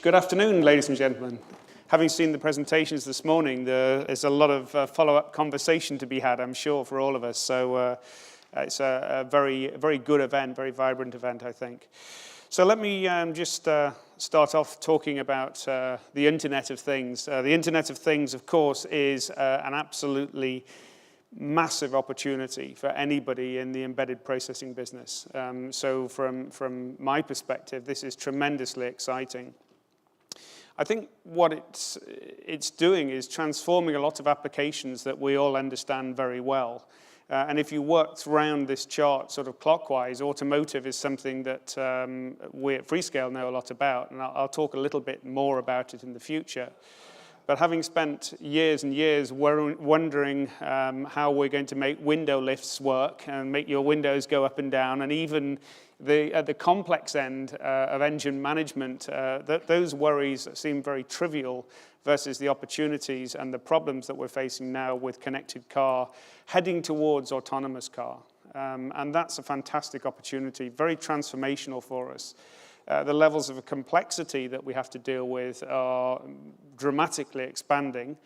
Good afternoon, ladies and gentlemen. Having seen the presentations this morning, there is a lot of follow-up conversation to be had, I'm sure, for all of us. So it's a very good event, very vibrant event, I think. So let me just start off talking about the Internet of Things. The Internet of Things, of course, is an absolutely massive opportunity for anybody in the embedded processing business. So from my perspective, this is tremendously exciting. I think what it's doing is transforming a lot of applications that we all understand very well. And if you worked around this chart sort of clockwise, automotive is something that we at Freescale know a lot about, and I'll talk a little bit more about it in the future. But having spent years and years wondering how we're going to make window lifts work and make your windows go up and down, and even at the complex end of engine management, those worries seem very trivial versus the opportunities and the problems that we're facing now with connected car heading towards autonomous car. And that's a fantastic opportunity, very transformational for us. The levels of complexity that we have to deal with are dramatically expanding.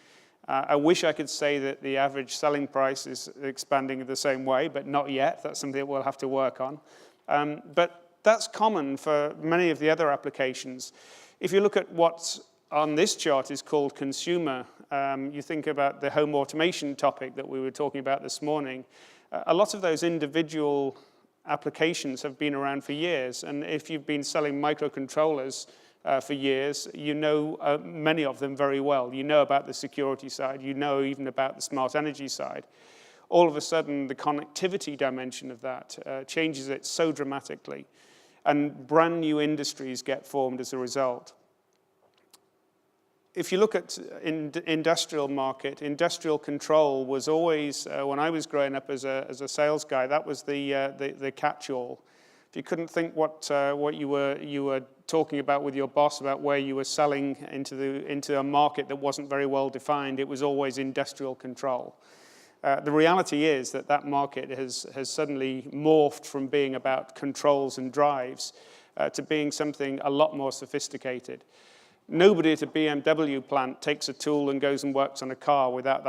I wish I could say that the average selling price is expanding in the same way, but not yet. That's something that we'll have to work on. But that's common for many of the other applications. If you look at what's on this chart is called consumer, you think about the home automation topic that we were talking about this morning. A lot of those individual applications have been around for years, and if you've been selling microcontrollers for years, you know many of them very well. You know about the security side, you know even about the smart energy side. All of a sudden, the connectivity dimension of that changes it so dramatically, and brand new industries get formed as a result. If you look at industrial market, industrial control was always, when I was growing up as a sales guy, that was the catch-all. If you couldn't think what you were talking about with your boss about where you were selling into a market that wasn't very well defined, it was always industrial control. The reality is that market has suddenly morphed from being about controls and drives to being something a lot more sophisticated. Nobody at a BMW plant takes a tool and goes and works on a car without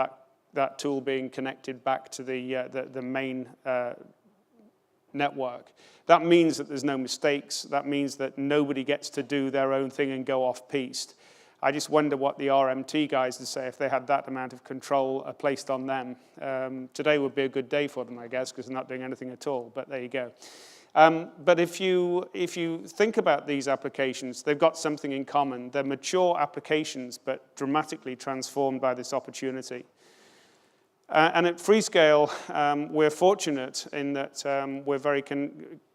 that tool being connected back to the main network. That means that there's no mistakes. That means that nobody gets to do their own thing and go off-piste. I just wonder what the RMT guys would say if they had that amount of control placed on them. Today would be a good day for them, I guess, because they're not doing anything at all, but there you go. But if you think about these applications, they've got something in common. They're mature applications, but dramatically transformed by this opportunity. And at Freescale, we're fortunate in that we're very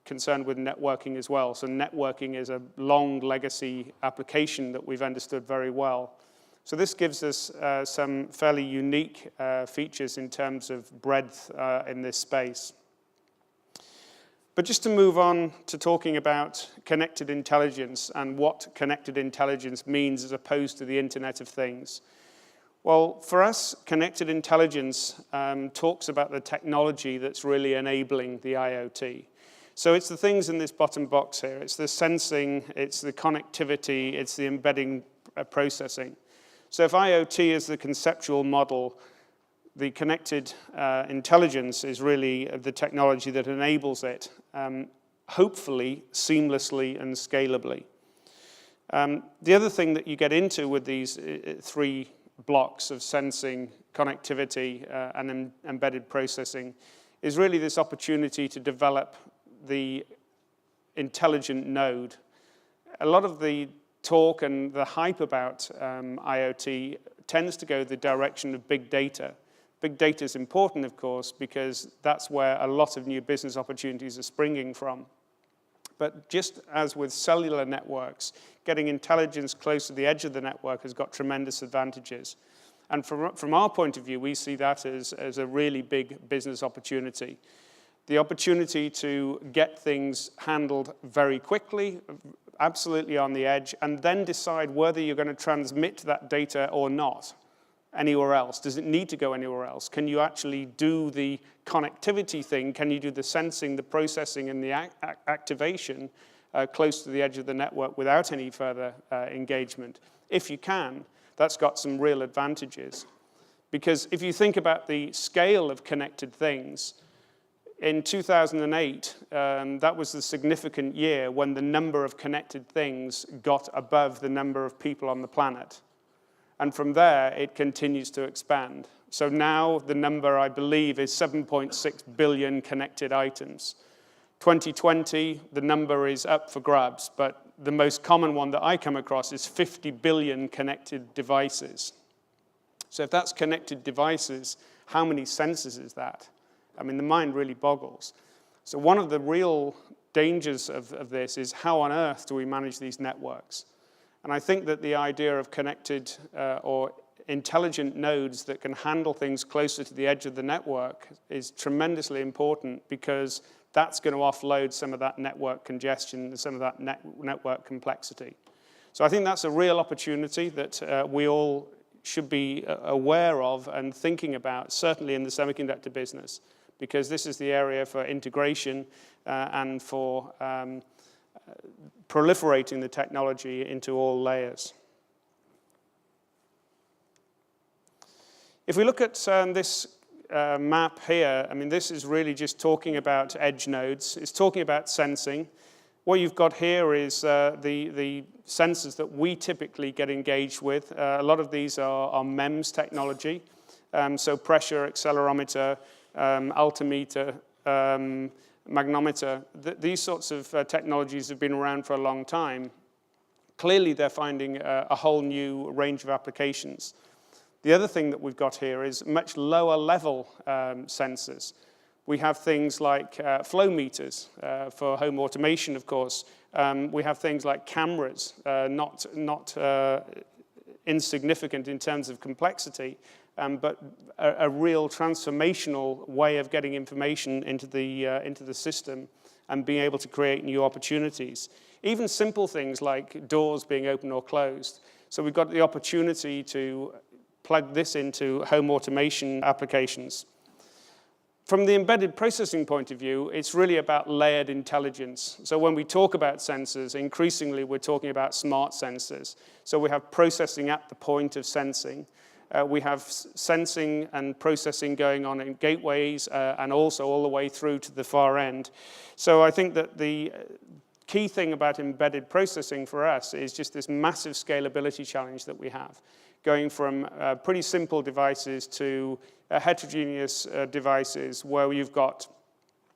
concerned with networking as well. So networking is a long legacy application that we've understood very well. So this gives us some fairly unique features in terms of breadth in this space. But just to move on to talking about connected intelligence and what connected intelligence means as opposed to the Internet of Things. Well, for us, connected intelligence talks about the technology that's really enabling the IoT. So it's the things in this bottom box here. It's the sensing, it's the connectivity, it's the embedding processing. So if IoT is the conceptual model, the connected intelligence is really the technology that enables it, hopefully seamlessly and scalably. The other thing that you get into with these three blocks of sensing, connectivity, and embedded processing is really this opportunity to develop the intelligent node. A lot of the talk and the hype about IoT tends to go the direction of big data. Big data is important, of course, because that's where a lot of new business opportunities are springing from. But just as with cellular networks, getting intelligence close to the edge of the network has got tremendous advantages. And from our point of view, we see that as a really big business opportunity. The opportunity to get things handled very quickly, absolutely on the edge, and then decide whether you're going to transmit that data or not anywhere else. Does it need to go anywhere else? Can you actually do the connectivity thing? Can you do the sensing, the processing, and the activation close to the edge of the network without any further engagement. If you can, that's got some real advantages. Because if you think about the scale of connected things, in 2008, that was the significant year when the number of connected things got above the number of people on the planet. And from there, it continues to expand. So now the number, I believe, is 7.6 billion connected items. 2020, the number is up for grabs, but the most common one that I come across is 50 billion connected devices. So if that's connected devices, how many sensors is that? I mean, the mind really boggles. So one of the real dangers of this is how on earth do we manage these networks? And I think that the idea of connected or intelligent nodes that can handle things closer to the edge of the network is tremendously important, because that's going to offload some of that network congestion and some of that network complexity. So I think that's a real opportunity that we all should be aware of and thinking about, certainly in the semiconductor business, because this is the area for integration and for proliferating the technology into all layers. If we look at this map here, I mean, this is really just talking about edge nodes. It's talking about sensing. What you've got here is the sensors that we typically get engaged with. A lot of these are MEMS technology, so pressure, accelerometer, altimeter, magnometer. These sorts of technologies have been around for a long time. Clearly, they're finding a whole new range of applications. The other thing that we've got here is much lower level sensors. We have things like flow meters for home automation, of course. We have things like cameras, not insignificant in terms of complexity, but a real transformational way of getting information into the system and being able to create new opportunities. Even simple things like doors being open or closed. So we've got the opportunity to plug this into home automation applications. From the embedded processing point of view, it's really about layered intelligence. So when we talk about sensors, increasingly we're talking about smart sensors. So we have processing at the point of sensing. We have sensing and processing going on in gateways and also all the way through to the far end. So I think that the key thing about embedded processing for us is just this massive scalability challenge that we have, going from pretty simple devices to heterogeneous devices where you've got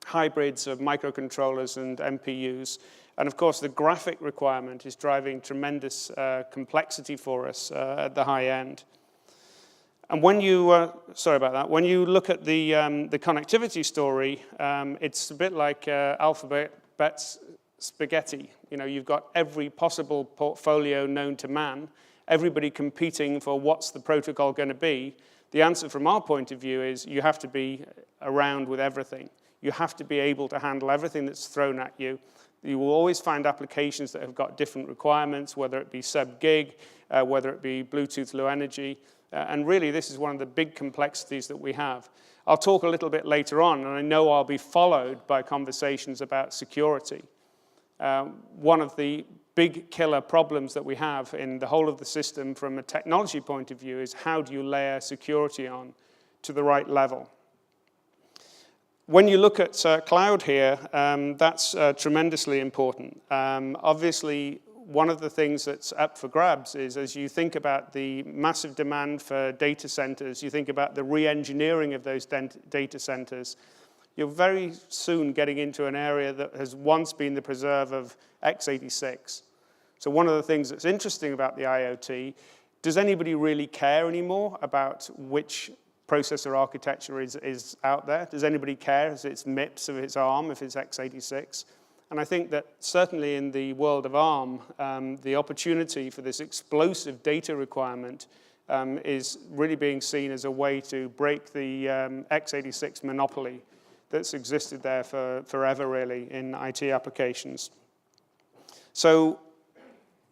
hybrids of microcontrollers and MPUs. And of course, the graphic requirement is driving tremendous complexity for us at the high end. And when you, sorry about that, when you look at the connectivity story, it's a bit like alphabet spaghetti. You know, you've got every possible portfolio known to man, everybody competing for what's the protocol going to be. The answer from our point of view is you have to be around with everything. You have to be able to handle everything that's thrown at you. You will always find applications that have got different requirements, whether it be sub-gig, whether it be Bluetooth Low Energy. And really, this is one of the big complexities that we have. I'll talk a little bit later on, and I know I'll be followed by conversations about security. One of the big killer problems that we have in the whole of the system from a technology point of view is how do you layer security on to the right level? When you look at cloud here, that's tremendously important. Obviously, one of the things that's up for grabs is as you think about the massive demand for data centers, you think about the re-engineering of those data centers, you're very soon getting into an area that has once been the preserve of x86. So one of the things that's interesting about the IoT, does anybody really care anymore about which processor architecture is out there? Does anybody care if it's MIPS, if it's ARM, if it's x86? And I think that certainly in the world of ARM, the opportunity for this explosive data requirement is really being seen as a way to break the x86 monopoly that's existed there for forever, really, in IT applications. So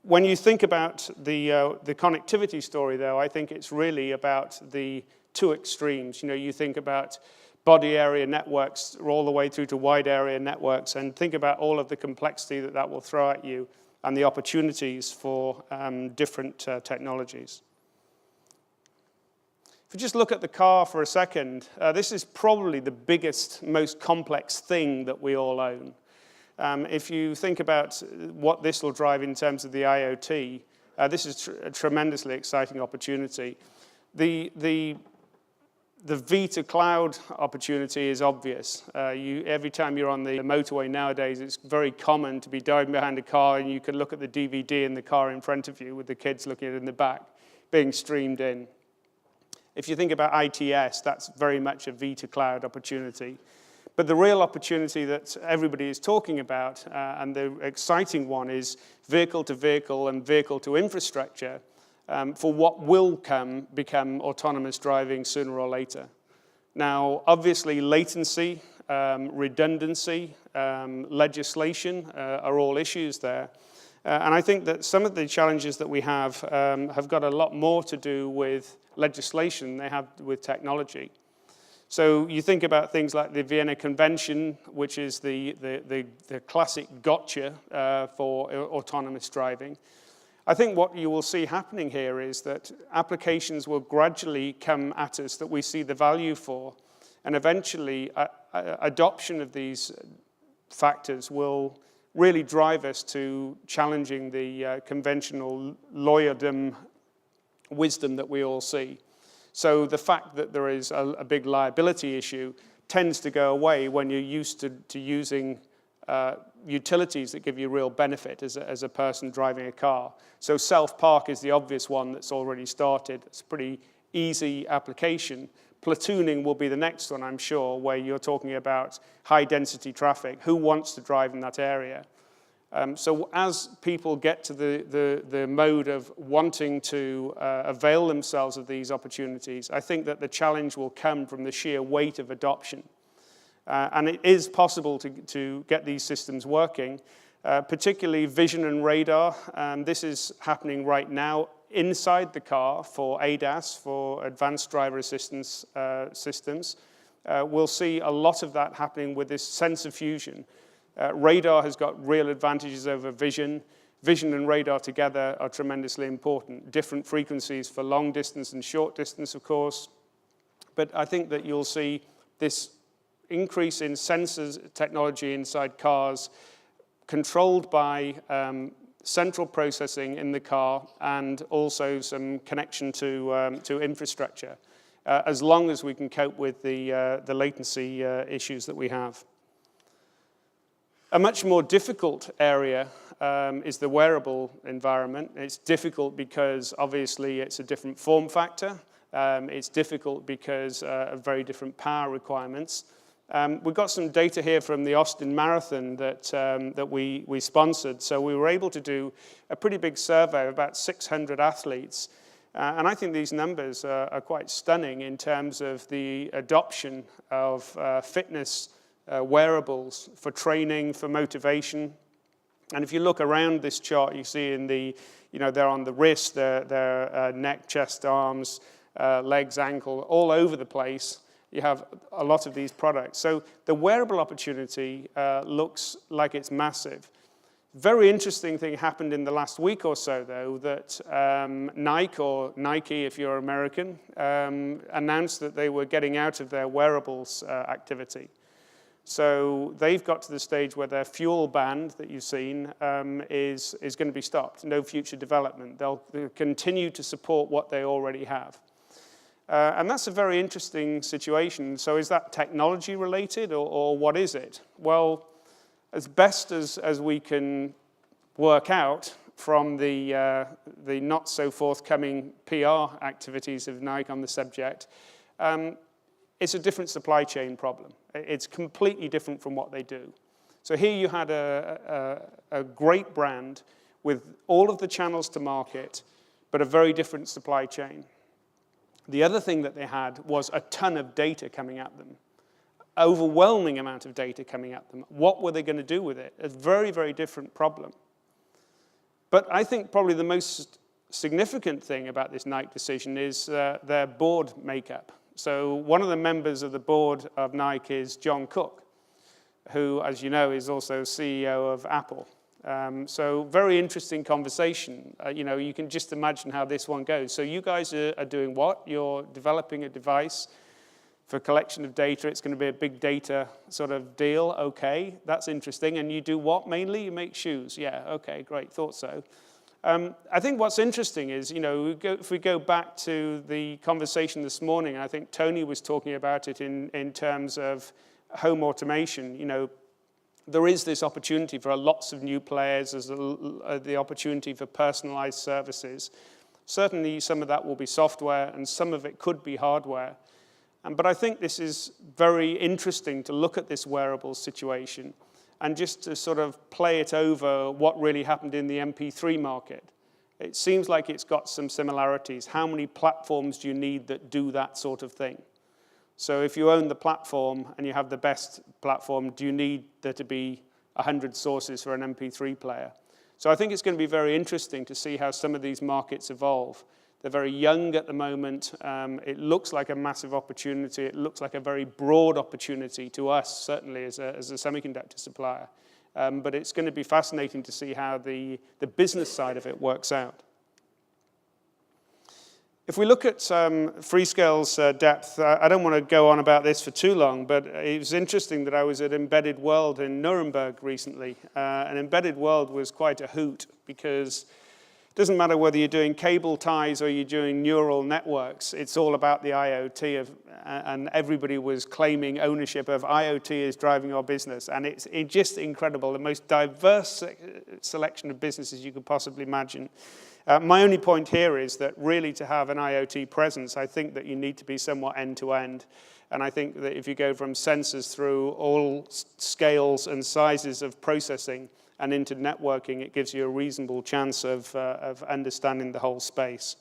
when you think about the connectivity story, though, I think it's really about the two extremes. You know, you think about body area networks all the way through to wide area networks, and think about all of the complexity that that will throw at you and the opportunities for different technologies. If you just look at the car for a second, this is probably the biggest, most complex thing that we all own. If you think about what this will drive in terms of the IoT, this is a tremendously exciting opportunity. The V to cloud opportunity is obvious. Every time you're on the motorway nowadays, it's very common to be driving behind a car and you can look at the DVD in the car in front of you with the kids looking at it in the back, being streamed in. If you think about ITS, that's very much a V to cloud opportunity. But the real opportunity that everybody is talking about, and the exciting one, is vehicle to vehicle and vehicle to infrastructure, for what will become autonomous driving sooner or later. Now, obviously, latency, redundancy, legislation are all issues there. And I think that some of the challenges that we have got a lot more to do with legislation than they have with technology. So you think about things like the Vienna Convention, which is the classic gotcha for autonomous driving. I think what you will see happening here is that applications will gradually come at us that we see the value for, and eventually adoption of these factors will really drive us to challenging the conventional lawyerdom wisdom that we all see. So the fact that there is a big liability issue tends to go away when you're used to using utilities that give you real benefit as a person driving a car. So self-park is the obvious one that's already started. It's a pretty easy application. Platooning will be the next one, I'm sure, where you're talking about high-density traffic. Who wants to drive in that area? So as people get to the mode of wanting to avail themselves of these opportunities, I think that the challenge will come from the sheer weight of adoption. And it is possible to get these systems working, particularly vision and radar. This is happening right now inside the car for ADAS, for advanced driver assistance systems. We'll see a lot of that happening with this sensor fusion. Radar has got real advantages over vision. Vision and radar together are tremendously important. Different frequencies for long distance and short distance, of course. But I think that you'll see this increase in sensors technology inside cars controlled by central processing in the car and also some connection to infrastructure, as long as we can cope with the latency issues that we have. A much more difficult area is the wearable environment. It's difficult because, obviously, it's a different form factor. It's difficult because of very different power requirements. We've got some data here from the Austin Marathon that we sponsored. So we were able to do a pretty big survey of about 600 athletes. And I think these numbers are quite stunning in terms of the adoption of fitness wearables for training, for motivation. And if you look around this chart, you see they're on the wrist, their neck, chest, arms, legs, ankle, all over the place. You have a lot of these products. So the wearable opportunity looks like it's massive. Very interesting thing happened in the last week or so, though, that Nike, if you're American, announced that they were getting out of their wearables activity. So they've got to the stage where their fuel band that you've seen is going to be stopped. No future development. They'll continue to support what they already have. And that's a very interesting situation. So is that technology related or what is it? Well, as best as we can work out from the not so forthcoming PR activities of Nike on the subject, it's a different supply chain problem. It's completely different from what they do. So here you had a great brand with all of the channels to market, but a very different supply chain. The other thing that they had was a ton of data coming at them. Overwhelming amount of data coming at them. What were they going to do with it? A very, very different problem. But I think probably the most significant thing about this Nike decision is their board makeup. So one of the members of the board of Nike is John Cook, who, as you know, is also CEO of Apple. So very interesting conversation. You can just imagine how this one goes. So you guys are doing what? You're developing a device for collection of data. It's going to be a big data sort of deal. Okay, that's interesting. And you do what mainly? You make shoes. Yeah, okay, great, thought so. I think what's interesting is, if we go back to the conversation this morning, I think Tony was talking about it in terms of home automation. There is this opportunity for lots of new players. There's the opportunity for personalized services. Certainly, some of that will be software, and some of it could be hardware. But I think this is very interesting to look at this wearables situation and just to sort of play it over what really happened in the MP3 market. It seems like it's got some similarities. How many platforms do you need that do that sort of thing? So if you own the platform and you have the best platform, do you need there to be 100 sources for an MP3 player? So I think it's going to be very interesting to see how some of these markets evolve. They're very young at the moment. It looks like a massive opportunity. It looks like a very broad opportunity to us, certainly as a semiconductor supplier. But it's going to be fascinating to see how the business side of it works out. If we look at Freescale's depth, I don't want to go on about this for too long, but it was interesting that I was at Embedded World in Nuremberg recently. And Embedded World was quite a hoot because it doesn't matter whether you're doing cable ties or you're doing neural networks, it's all about the IoT, and everybody was claiming ownership of IoT is driving our business. And it's just incredible, the most diverse selection of businesses you could possibly imagine. My only point here is that really to have an IoT presence, I think that you need to be somewhat end-to-end. And I think that if you go from sensors through all scales and sizes of processing and into networking, it gives you a reasonable chance of understanding the whole space.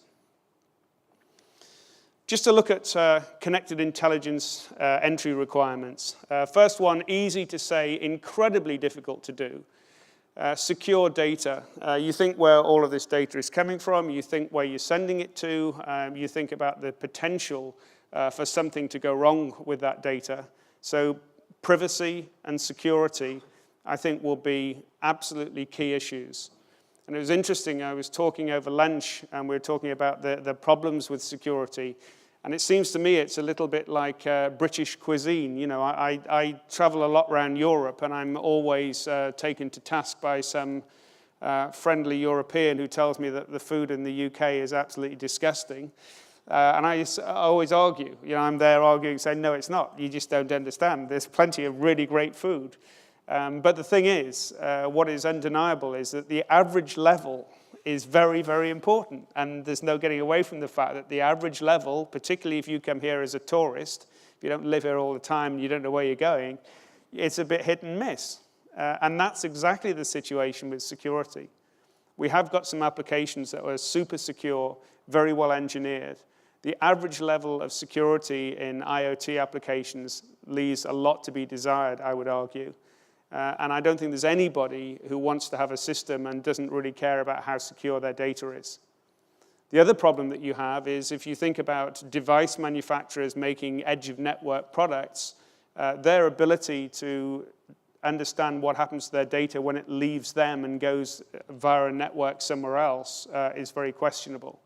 Just to look at connected intelligence entry requirements. First one, easy to say, incredibly difficult to do. Secure data. You think where all of this data is coming from, you think where you're sending it to, you think about the potential for something to go wrong with that data. So privacy and security, I think, will be absolutely key issues. And it was interesting, I was talking over lunch, and we were talking about the problems with security. And it seems to me it's a little bit like British cuisine. I travel a lot around Europe, and I'm always taken to task by some friendly European who tells me that the food in the UK is absolutely disgusting. And I always argue. I'm there arguing, saying, no, it's not. You just don't understand. There's plenty of really great food. But the thing is, what is undeniable is that the average level is very, very important. And there's no getting away from the fact that the average level, particularly if you come here as a tourist, if you don't live here all the time, you don't know where you're going, it's a bit hit and miss. And that's exactly the situation with security. We have got some applications that are super secure, very well engineered. The average level of security in IoT applications leaves a lot to be desired, I would argue. And I don't think there's anybody who wants to have a system and doesn't really care about how secure their data is. The other problem that you have is if you think about device manufacturers making edge-of-network products, their ability to understand what happens to their data when it leaves them and goes via a network somewhere else is very questionable.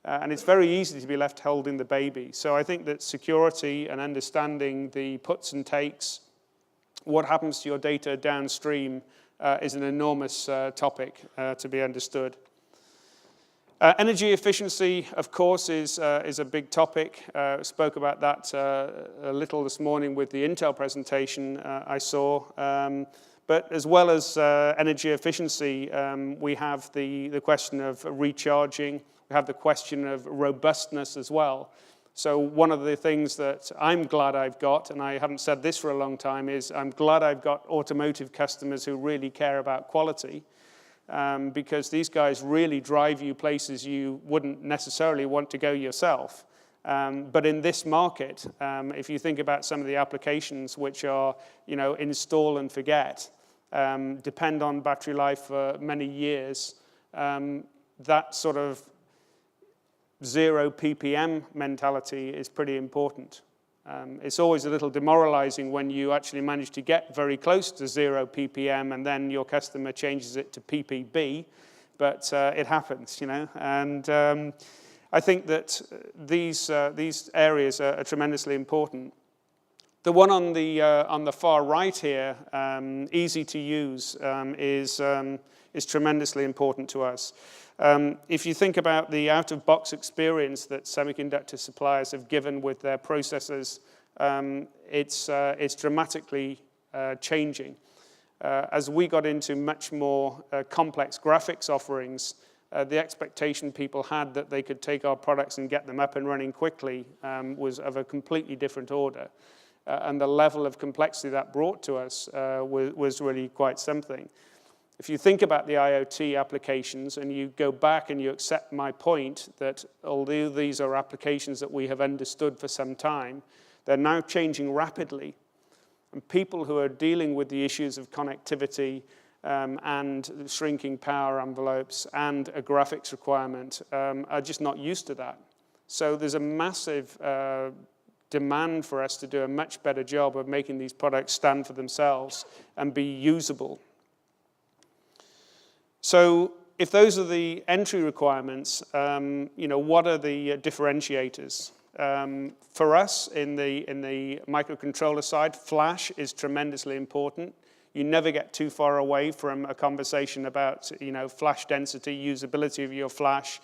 And it's very easy to be left holding the baby. So I think that security and understanding the puts and takes, what happens to your data downstream, is an enormous topic to be understood. Energy efficiency, of course, is a big topic. Spoke about that a little this morning with the Intel presentation I saw. But as well as energy efficiency, we have the question of recharging. We have the question of robustness as well. So one of the things that I'm glad I've got, and I haven't said this for a long time, is I'm glad I've got automotive customers who really care about quality, because these guys really drive you places you wouldn't necessarily want to go yourself. But in this market, if you think about some of the applications which are, install and forget, depend on battery life for many years, that sort of zero ppm mentality is pretty important. It's always a little demoralizing when you actually manage to get very close to 0 ppm and then your customer changes it to ppb, but it happens, you know. And I think that these areas are tremendously important. The one on the far right here, easy to use, is tremendously important to us. If you think about the out-of-box experience that semiconductor suppliers have given with their processors, it's dramatically changing. As we got into much more complex graphics offerings, the expectation people had that they could take our products and get them up and running quickly was of a completely different order. And the level of complexity that brought to us was really quite something. If you think about the IoT applications and you go back and you accept my point that although these are applications that we have understood for some time, they're now changing rapidly. And people who are dealing with the issues of connectivity and shrinking power envelopes and a graphics requirement are just not used to that. So there's a massive demand for us to do a much better job of making these products stand for themselves and be usable. So if those are the entry requirements, you know, what are the differentiators? For us, in the microcontroller side, flash is tremendously important. You never get too far away from a conversation about, you know, flash density, usability of your flash.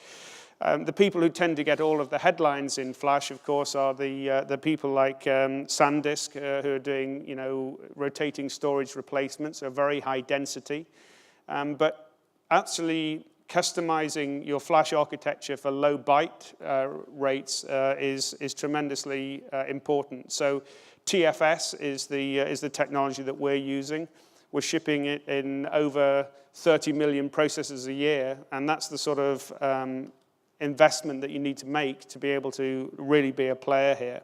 The people who tend to get all of the headlines in flash, of course, are the people like SanDisk, who are doing, you know, rotating storage replacements, are very high density. But actually customizing your flash architecture for low byte rates is tremendously important. So TFS is the technology that we're using. We're shipping it in over 30 million processors a year, and that's the sort of investment that you need to make to be able to really be a player here.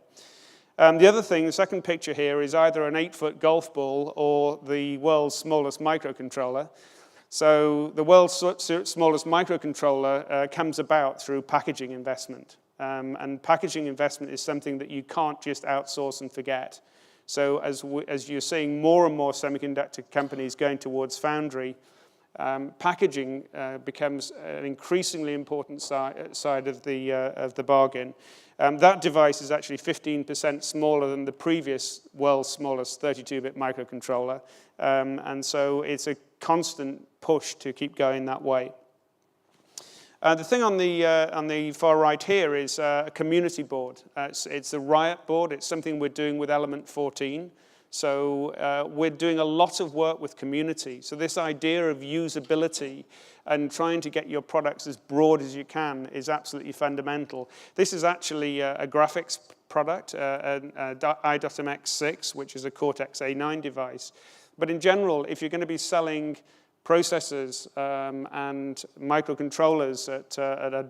The other thing, the second picture here, is either an 8-foot golf ball or the world's smallest microcontroller. So the world's smallest microcontroller comes about through packaging investment. And packaging investment is something that you can't just outsource and forget. So as you're seeing more and more semiconductor companies going towards foundry, packaging becomes an increasingly important side of the bargain. That device is actually 15% smaller than the previous world's smallest 32-bit microcontroller. And so it's a constant push to keep going that way. The thing on the far right here is a community board. It's a Riot board. It's something we're doing with Element 14. So we're doing a lot of work with community. So this idea of usability and trying to get your products as broad as you can is absolutely fundamental. This is actually a graphics product, an i.MX6, which is a Cortex A9 device. But in general, if you're going to be selling processors and microcontrollers at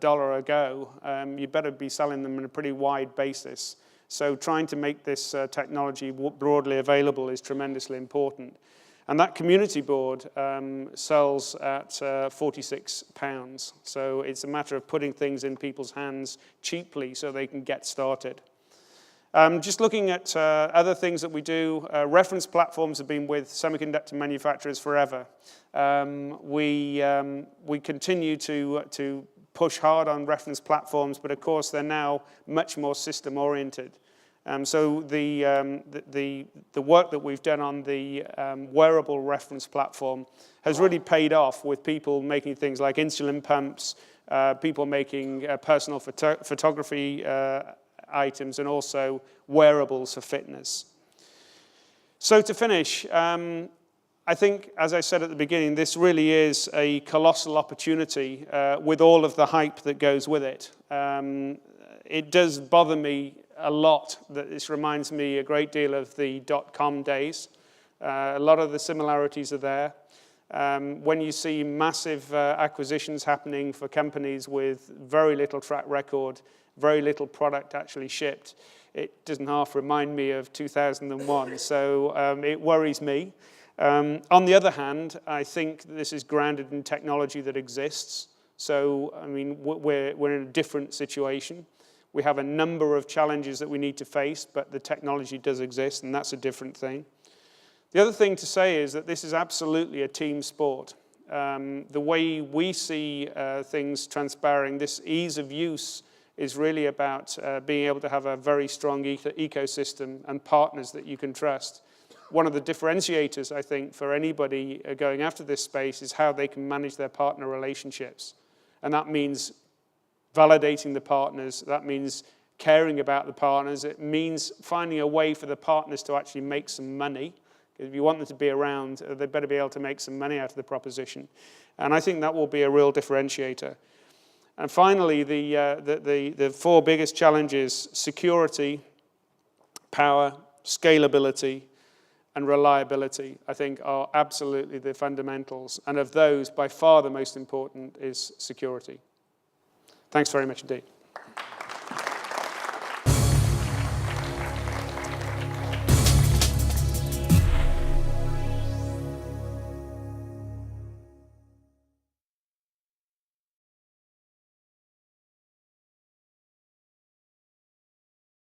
$1 a go, you better be selling them on a pretty wide basis. So trying to make this technology broadly available is tremendously important. And that community board sells at £46. So it's a matter of putting things in people's hands cheaply so they can get started. Just looking at other things that we do, reference platforms have been with semiconductor manufacturers forever. We continue to push hard on reference platforms, but of course they're now much more system-oriented. So the work that we've done on the wearable reference platform has really paid off with people making things like insulin pumps, people making personal photography items, and also wearables for fitness. So to finish, I think, as I said at the beginning, this really is a colossal opportunity with all of the hype that goes with it. It does bother me a lot that this reminds me a great deal of the dot-com days. A lot of the similarities are there. When you see massive acquisitions happening for companies with very little track record, very little product actually shipped, it doesn't half remind me of 2001. So it worries me. On the other hand, I think this is grounded in technology that exists. So, I mean, we're in a different situation. We have a number of challenges that we need to face, but the technology does exist, and that's a different thing. The other thing to say is that this is absolutely a team sport. The way we see things transpiring, this ease of use is really about being able to have a very strong ecosystem and partners that you can trust. One of the differentiators, I think, for anybody going after this space is how they can manage their partner relationships. And that means validating the partners. That means caring about the partners. It means finding a way for the partners to actually make some money. If you want them to be around, they better be able to make some money out of the proposition. And I think that will be a real differentiator. And finally, the four biggest challenges: security, power, scalability, and reliability, I think, are absolutely the fundamentals. And of those, by far the most important is security. Thanks very much indeed.